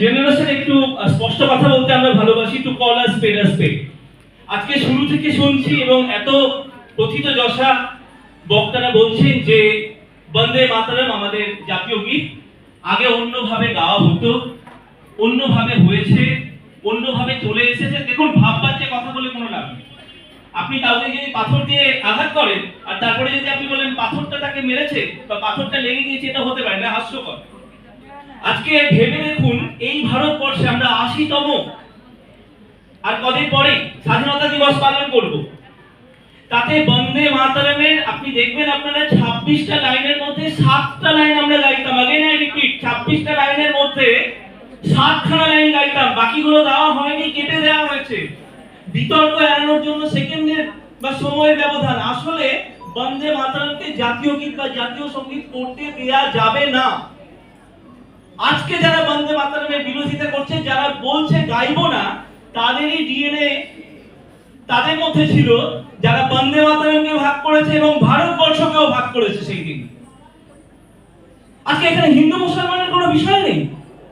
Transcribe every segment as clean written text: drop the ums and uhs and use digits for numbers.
Generation একটু স্পষ্ট কথা বলতে আমরা ভালোবাসি, টু কল আস স্পেড আ স্পেড। আজকে শুরু থেকে শুনছি এবং এত কথিত যশা বক্তারা বলছেন যে বন্দে মাতরম আমাদের জাতীয় গীত আগে অন্যভাবে গাওয়া হতো, অন্যভাবে হয়েছে, অন্যভাবে চলে এসেছে। দেখুন, ভাববার যে কথা বলে কোনো লাভ নেই। আপনি কাউকে যদি পাথর দিয়ে আঘাত করেন আর তারপরে যদি আপনি বলেন পাথরটা তাকে মেরেছে বা পাথরটা লেগে গিয়েছে, এটা হতে পারে না, হাস্যকর। আজকে ভেবে দেখুন, এই ভারতবর্ষে আমরা ৮০তম আর কদিন পরে স্বাধীনতা দিবস পালন করব। তাতে বন্দে মাতরমের আপনি দেখবেন আপনারা ২৬টা লাইনের মধ্যে ৭টা লাইন আমরা গাইতাম। আগে না রিপিট, ২৬টা লাইনের মধ্যে ৭খানা লাইন গাইতাম, বাকিগুলো দেওয়া হয়নি, কেটে দেওয়া হয়েছে বিতর্ক এড়ানোর জন্য, সেকেন্ডের বা সময়ের ব্যবধান। আসলে বন্দে মাতরমকে জাতীয় গীত বা জাতীয় সঙ্গীত করতে দেয়া যাবে না। আজকে যারা বন্দে মাতরমের বিরোধিতা করছে, যারা বলছে গাইবো না, তাদেরই ডিএনএ তাদের মধ্যে ছিল যারা বন্দে মাতরমকে ভাগ করেছে এবং ভারতবর্ষকেও ভাগ করেছে সেই দিন। আজকে এখানে হিন্দু মুসলমানের কোনো বিষয় নেই।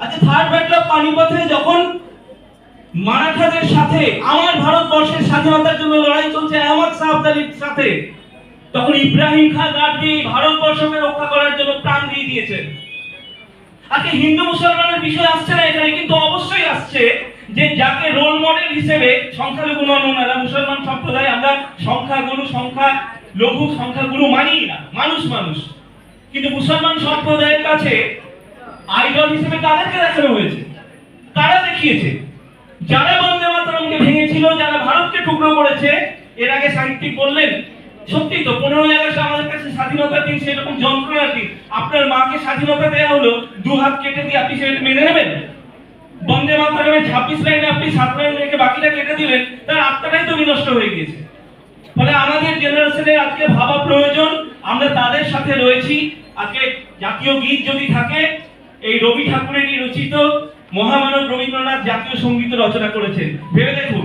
আজকে থার্ড ব্যাটল অফ পানিপথে যখন মারাঠাদের সাথে আমার ভারতবর্ষের স্বাধীনতার জন্য লড়াই চলছে আহমদ শাহ আবদালির সাথে, তখন ইব্রাহিম খান গার্দি ভারতবর্ষকে রক্ষা করার জন্য প্রাণ দিয়ে দিয়েছেন। আজকে হিন্দু মুসলমানের বিষয় আসছে না এখানে, কিন্তু অবশ্যই আসছে যে যাকে রোল মডেল হিসেবে সংখ্যালঘু নন, মুসলমান সম্প্রদায় আমরা লঘু সংখ্যাগুরু মানি না, মানুষ মানুষ। কিন্তু মুসলমান সম্প্রদায়ের কাছে আইডল হিসেবে তাদেরকে দেখানো হয়েছে, তারা দেখিয়েছে। যারা বন্দে মাতরমকে ভেঙেছিল, যারা ভারতকে টুকরো করেছে, এর আগে সাহিত্যিক বললেন সত্যি তো 15ই আগস্ট আমাদের কাছে স্বাধীনতার দিন সেরকম যন্ত্রণার দিন। আপনার মাকে স্বাধীনতা দেওয়া হলো, 2 হাত কেটে দিয়ে আপনি সেটা মেনে নেবেন? বন্দে মাতরমের 26 লাইনে আপনি 7 লাইন রেখে বাকিটা কেটে দিলেন, তার আত্মাটাই তো বিনষ্ট হয়ে গিয়েছে। ফলে আমাদের জেনারেশনের আজকে ভাবা প্রয়োজন, আমরা তাদের সাথে রয়েছি। আজকে জাতীয় গীত যদি থাকে, এই রবি ঠাকুরেরই রচিত মহামানব রবীন্দ্রনাথ জাতীয় সঙ্গীত রচনা করেছেন। ভেবে দেখুন,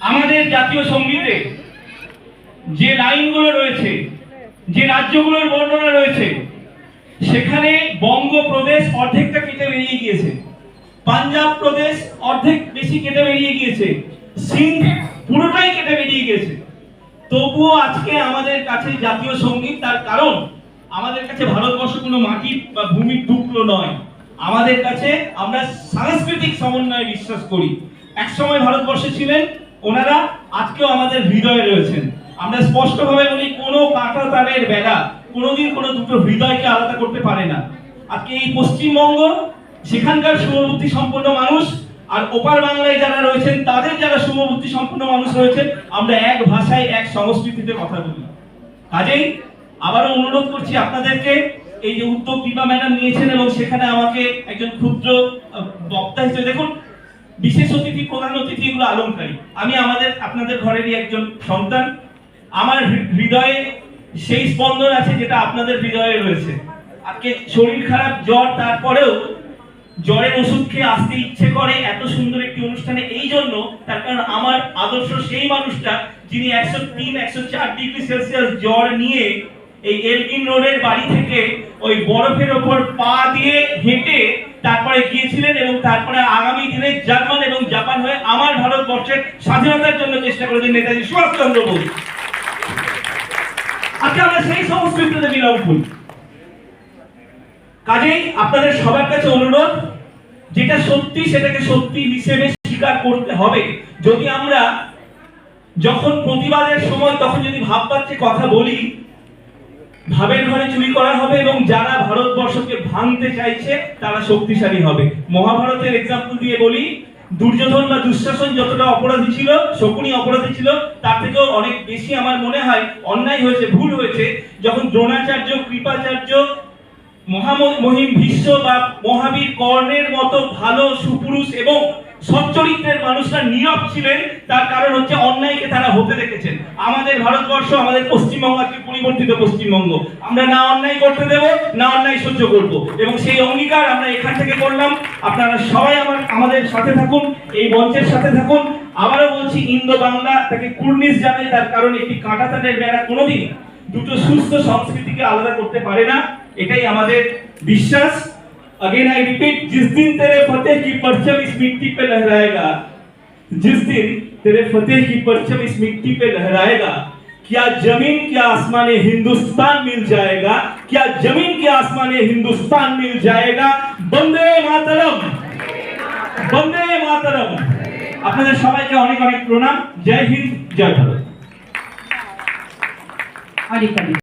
আমাদের জাতীয় সঙ্গীতে যে লাইনগুলো রয়েছে, যে রাজ্যগুলোর বর্ণনা রয়েছে, সেখানে বঙ্গপ্রদেশ অর্ধেকটা কেটে বেরিয়ে গিয়েছে, পাঞ্জাব প্রদেশ অর্ধেক বেশি কেটে বেরিয়ে গিয়েছে, সিন্ধ পুরোটাই কেটে বেরিয়ে গিয়েছে। তবুও আজকে আমাদের কাছে জাতীয় সঙ্গীত, তার কারণ আমাদের কাছে ভারতবর্ষ কোনো মাটির বা ভূমির টুকরো নয়। আমাদের কাছে আমরা সাংস্কৃতিক সমন্বয়ে বিশ্বাস করি। একসময় ভারতবর্ষে ছিলেন ওনারা, আজকেও আমাদের হৃদয়ে রয়েছেন। আমরা স্পষ্টভাবে বলি, কোনো কাঁটা তারের বেড়া কোনোদিন কোনো দুটো হৃদয়কে আলাদা করতে পারে না। আজকে এই পশ্চিমবঙ্গ, সেখানকার শুভবুদ্ধি সম্পন্ন মানুষ আর ওপার বাংলায় যারা রয়েছেন, তাদের যারা শুভবুদ্ধি সম্পন্ন মানুষ রয়েছেন, আমরা এক ভাষায় এক সংস্কৃতিতে কথা বলি। কাজেই আবারও অনুরোধ করছি আপনাদেরকে, এই যে উদ্যোগ দীপা ম্যাডাম নিয়েছেন এবং সেখানে আমাকে একজন ক্ষুদ্র বক্তা হিসেবে, দেখুন বিশেষ অতিথি, প্রধান অতিথি এগুলো আলংকারী। আমি আপনাদের ঘরেরই একজন সন্তান। আমার হৃদয়ে সেই স্পন্দন আছে যেটা আপনাদের হৃদয়ে রয়েছে। আজকে শরীর খারাপ, জ্বর, তারপরেও জ্বরের ওষুধ খেয়ে আসতে ইচ্ছে করে এত সুন্দর একটি অনুষ্ঠানে। এই জন্য, তার কারণ আমার আদর্শ সেই মানুষটা যিনি 103-104 ডিগ্রি সেলসিয়াস জ্বর নিয়ে এই এলগিন রোডের বাড়ি থেকে ওই বরফের ওপর পা দিয়ে হেঁটে তারপরে গিয়েছিলেন এবং তারপরে আগামী দিনে জার্মান এবং জাপান হয়ে আমার ভারতবর্ষের স্বাধীনতার জন্য চেষ্টা করেছেন নেতাজি সুভাষচন্দ্র বোস। আজকে আমরা সেই সংস্কৃতিতে বিলং করি। কাজেই আপনাদের সবার কাছে অনুরোধ, যেটা সত্যি সেটাকে সত্যি হিসেবে স্বীকার করতে হবে। যদি আমরা যখন প্রতিবাদের সময় তখন যদি ভাববাচ্চে কথা বলি, ভাবের ঘরে চুরি করা হবে এবং যারা ভারতবর্ষকে ভাঙতে চাইছে তারা শক্তিশালী হবে। মহাভারতের এক্সাম্পল দিয়ে বলি, দুর্যোধন বা দুঃশাসন যতটা অপরাধী ছিল, শকুনি অপরাধী ছিল, তার থেকেও অনেক বেশি আমার মনে হয় অন্যায় হয়েছে, ভুল হয়েছে যখন দ্রোণাচার্য, কৃপাচার্য, মহিম ভীষ্ম বা মহাবীর কর্ণের মতো ভালো সুপুরুষ এবং সচ্চরিত্রের মানুষরা নীরব ছিলেন। তার কারণ হচ্ছে অন্যায়কে তারা হতে দেখেছেন। আমাদের ভারতবর্ষ, আমাদের পশ্চিমবঙ্গ আজকে পরিবর্তিত পশ্চিমবঙ্গ। আমরা না অন্যায় করতে দেব, না অন্যায় সহ্য করব, এবং সেই অঙ্গীকার আমরা এখান থেকে করলাম। আপনারা সবাই আমাদের সাথে থাকুন, এই মঞ্চের সাথে থাকুন। আবারও বলছি, ইন্দো বাংলা তাকে কুর্নিশ জানে, তার কারণ একটি কাঁটা তারের বেড়া কোনোদিন দুটো সুস্থ সংস্কৃতিকে আলাদা করতে পারে না, এটাই আমাদের বিশ্বাস। अगेन आई रिपीट, जिस दिन तेरे फतेह की परचम इस मिट्टी पे लहराएगा, जिस दिन तेरे फतेह की परचम इस मिट्टी पे लहराएगा, क्या जमीन क्या आसमाने हिंदुस्तान मिल जाएगा, क्या जमीन क्या आसमाने हिंदुस्तान मिल जाएगा। বন্দে মাতরম, বন্দে মাতরম। আপনাদের সবাইকে অনেক অনেক প্রণাম। জয় হিন্দ, জয় ভারত। অনেক অনেক